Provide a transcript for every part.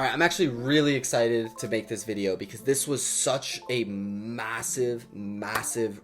Alright, I'm actually really excited to make this video because this was such a massive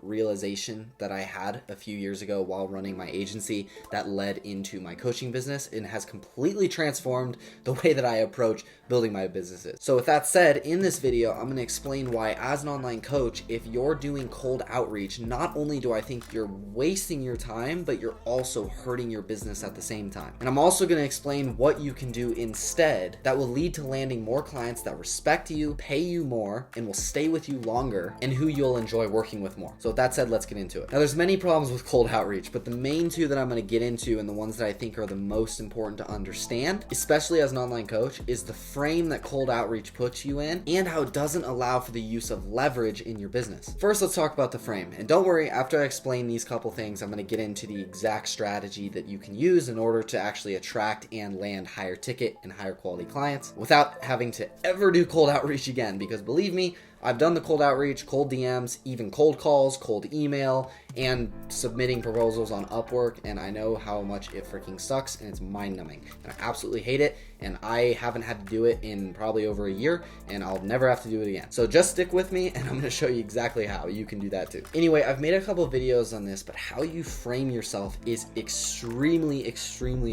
realization that I had a few years ago while running my agency that led into my coaching business and has completely transformed the way that I approach building my businesses. So with that said, in this video, I'm going to explain why as an online coach, if you're doing cold outreach, not only do I think you're wasting your time, but you're also hurting your business at the same time. And I'm also going to explain what you can do instead that will lead to landing more clients that respect you, pay you more, and will stay with you longer, and who you'll enjoy working with more. So with that said, let's get into it. Now there's many problems with cold outreach, but the main two that I'm going to get into and the ones that I think are the most important to understand, especially as an online coach, is the frame that cold outreach puts you in and how it doesn't allow for the use of leverage in your business. First, let's talk about the frame. And don't worry, after I explain these couple things, I'm going to get into the exact strategy that you can use in order to actually attract and land higher ticket and higher quality clients without having to ever do cold outreach again, because believe me, I've done the cold outreach, cold DMs, even cold calls, cold email, and submitting proposals on Upwork, and I know how much it freaking sucks, and it's mind-numbing, and I absolutely hate it, and I haven't had to do it in probably over a year, and I'll never have to do it again. So just stick with me, and I'm going to show you exactly how you can do that too. Anyway, I've made a couple of videos on this, but how you frame yourself is extremely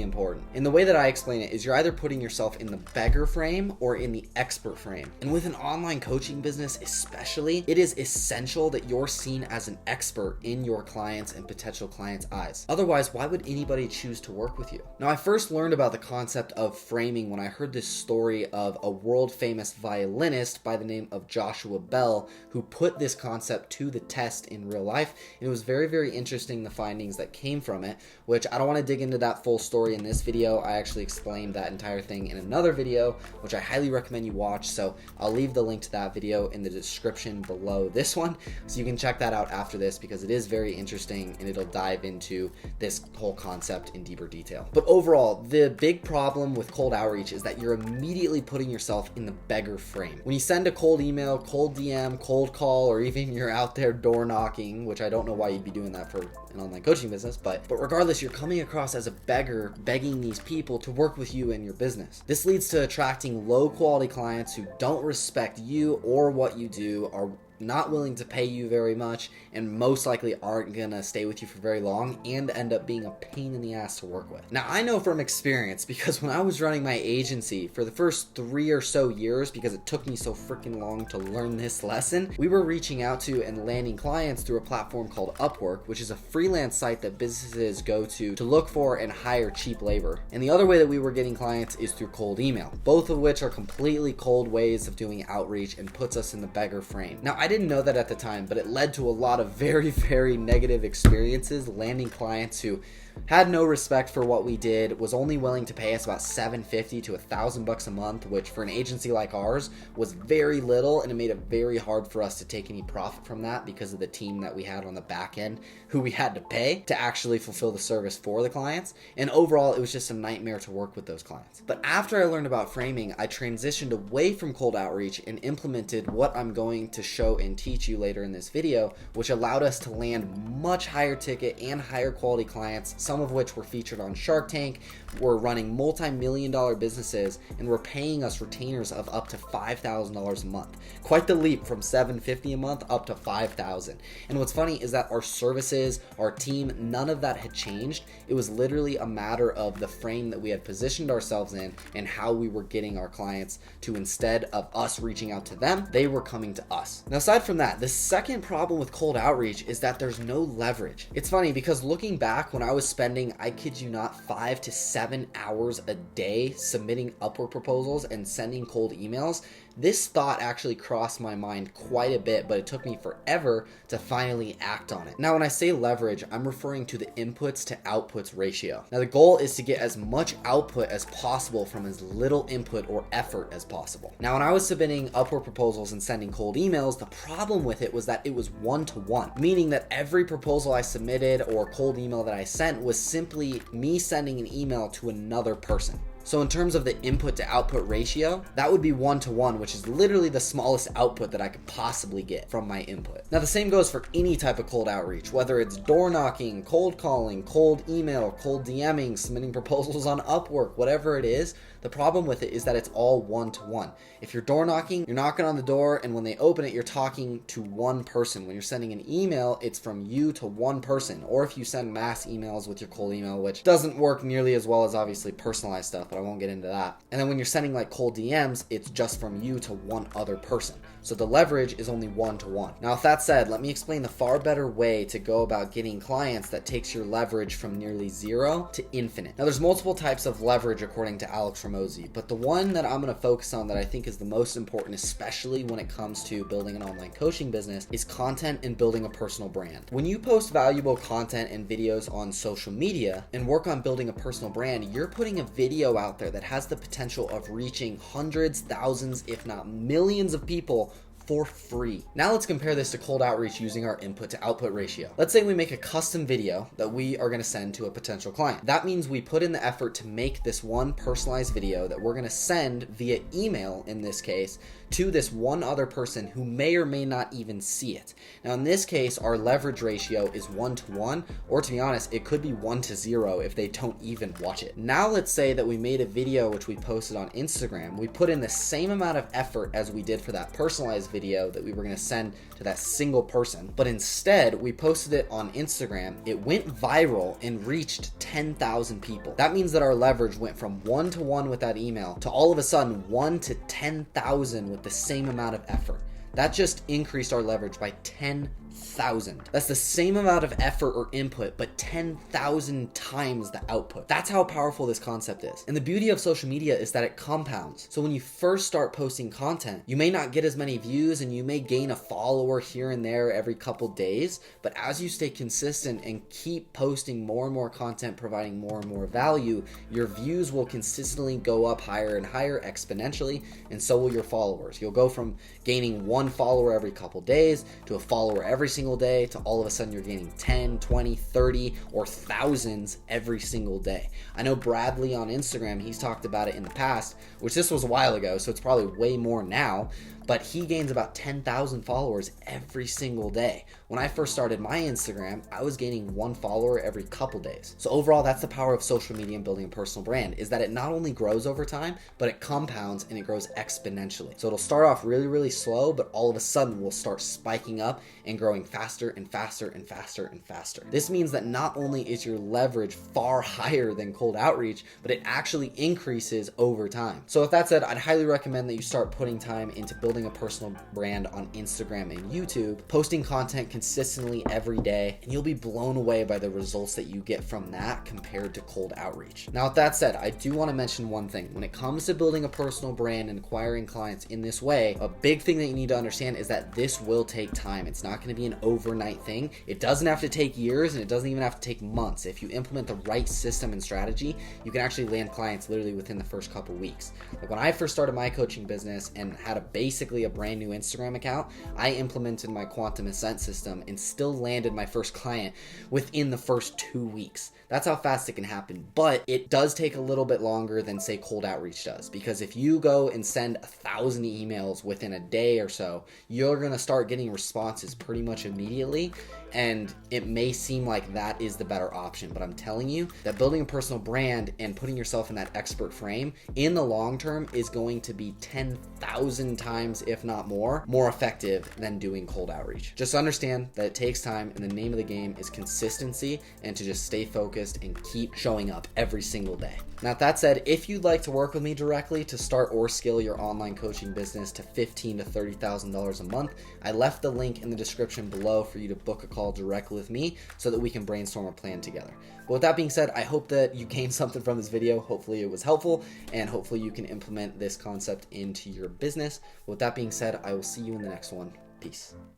important. And the way that I explain it is you're either putting yourself in the beggar frame or in the expert frame. And with an online coaching business especially, it is essential that you're seen as an expert in your clients and potential clients' eyes. Otherwise, why would anybody choose to work with you? Now, I first learned about the concept of framing when I heard this story of a world famous violinist by the name of Joshua Bell, who put this concept to the test in real life. And it was very interesting, the findings that came from it, which I don't want to dig into that full story in this video. I actually explained that entire thing in another video, which I highly recommend you watch. So I'll leave the link to that video in the description below this one, so you can check that out after this, because it is very interesting and it'll dive into this whole concept in deeper detail. But overall, the big problem with cold outreach is that you're immediately putting yourself in the beggar frame. When you send a cold email, cold DM, cold call, or even you're out there door knocking, which I don't know why you'd be doing that for an online coaching business, but regardless, you're coming across as a beggar, begging these people to work with you in your business. This leads to attracting low quality clients who don't respect you or what you do, are not willing to pay you very much, and most likely aren't gonna stay with you for very long and end up being a pain in the ass to work with. Now, I know from experience, because when I was running my agency for the first 3 or so years, because it took me so freaking long to learn this lesson, we were reaching out to and landing clients through a platform called Upwork, which is a freelance site that businesses go to look for and hire cheap labor. And the other way that we were getting clients is through cold email, both of which are completely cold ways of doing outreach and puts us in the beggar frame. Now, I didn't know that at the time, but it led to a lot of very negative experiences, landing clients who had no respect for what we did, was only willing to pay us about $750 to $1,000 a month, which for an agency like ours was very little, and it made it very hard for us to take any profit from that because of the team that we had on the back end who we had to pay to actually fulfill the service for the clients. And overall, it was just a nightmare to work with those clients. But after I learned about framing, I transitioned away from cold outreach and implemented what I'm going to show and teach you later in this video, which allowed us to land much higher ticket and higher quality clients, some of which were featured on Shark Tank, were running multi-million-dollar businesses, and were paying us retainers of up to $5,000 a month. Quite the leap from $750 a month up to $5,000. And what's funny is that our services, our team, none of that had changed. It was literally a matter of the frame that we had positioned ourselves in and how we were getting our clients to, instead of us reaching out to them, they were coming to us. Now, aside from that, the second problem with cold outreach is that there's no leverage. It's funny because looking back, when I was spending, I kid you not, 5 to 7 hours a day submitting Upwork proposals and sending cold emails, this thought actually crossed my mind quite a bit, but it took me forever to finally act on it. Now, when I say leverage, I'm referring to the inputs to outputs ratio. Now, the goal is to get as much output as possible from as little input or effort as possible. Now, when I was submitting Upwork proposals and sending cold emails, the problem with it was that it was one-to-one, meaning that every proposal I submitted or cold email that I sent was simply me sending an email to another person. So in terms of the input to output ratio, that would be 1-to-1, which is literally the smallest output that I could possibly get from my input. Now the same goes for any type of cold outreach, whether it's door knocking, cold calling, cold email, cold DMing, submitting proposals on Upwork, whatever it is. The problem with it is that it's all one-to-one. If you're door knocking, you're knocking on the door, and when they open it, you're talking to one person. When you're sending an email, it's from you to one person. Or if you send mass emails with your cold email, which doesn't work nearly as well as obviously personalized stuff, but I won't get into that. And then when you're sending like cold DMs, it's just from you to one other person. So the leverage is only one-to-one. Now, with that said, let me explain the far better way to go about getting clients that takes your leverage from nearly zero to infinite. Now, there's multiple types of leverage according to Alex Hormozi, but the one that I'm going to focus on that I think is the most important, especially when it comes to building an online coaching business, is content and building a personal brand. When you post valuable content and videos on social media and work on building a personal brand, you're putting a video out there that has the potential of reaching hundreds, thousands, if not millions of people for free. Now let's compare this to cold outreach using our input to output ratio. Let's say we make a custom video that we are going to send to a potential client. That means we put in the effort to make this one personalized video that we're going to send via email, in this case, to this one other person who may or may not even see it. Now in this case, our leverage ratio is 1-to-1, or to be honest, it could be 1-to-0 if they don't even watch it. Now let's say that we made a video which we posted on Instagram. We put in the same amount of effort as we did for that personalized video that we were going to send to that single person, but instead we posted it on Instagram. It went viral and reached 10,000 people. That means that our leverage went from 1-to-1 with that email to all of a sudden 1 to 10,000 with the same amount of effort. That just increased our leverage by 10,000. That's the same amount of effort or input, but 10,000 times the output. That's how powerful this concept is. And the beauty of social media is that it compounds. So when you first start posting content, you may not get as many views and you may gain a follower here and there every couple days, but as you stay consistent and keep posting more and more content, providing more and more value, your views will consistently go up higher and higher exponentially, and so will your followers. You'll go from gaining one follower every couple days to a follower every single day to all of a sudden you're gaining 10, 20, 30, or thousands every single day. I know Bradley on Instagram, he's talked about it in the past, which this was a while ago, so it's probably way more now, but he gains about 10,000 followers every single day. When I first started my Instagram, I was gaining one follower every couple days. So overall, that's the power of social media and building a personal brand, is that it not only grows over time, but it compounds and it grows exponentially. So it'll start off really, really slow, but all of a sudden will start spiking up and growing faster and faster and faster and faster. This means that not only is your leverage far higher than cold outreach, but it actually increases over time. So with that said, I'd highly recommend that you start putting time into building a personal brand on Instagram and YouTube, posting content consistently every day, and you'll be blown away by the results that you get from that compared to cold outreach. Now, with that said, I do want to mention one thing. When it comes to building a personal brand and acquiring clients in this way, a big thing that you need to understand is that this will take time. It's not going to be an overnight thing. It doesn't have to take years, and it doesn't even have to take months. If you implement the right system and strategy, you can actually land clients literally within the first couple weeks. Like when I first started my coaching business and had basically a brand new Instagram account, I implemented my Quantum Ascent system and still landed my first client within the first 2 weeks. That's how fast it can happen, but it does take a little bit longer than say cold outreach does, because if you go and send 1,000 emails within a day or so, you're going to start getting responses pretty much immediately, and it may seem like that is the better option, but I'm telling you that building a personal brand and putting yourself in that expert frame in the long term is going to be 10,000 times, if not more effective than doing cold outreach. Just understand that it takes time, and the name of the game is consistency and to just stay focused and keep showing up every single day. Now, that said, if you'd like to work with me directly to start or scale your online coaching business to $15,000 to $30,000 a month, I left the link in the description below for you to book a call directly with me so that we can brainstorm a plan together. But with that being said, I hope that you gained something from this video. Hopefully it was helpful, and hopefully you can implement this concept into your business. With that being said, I will see you in the next one. Peace.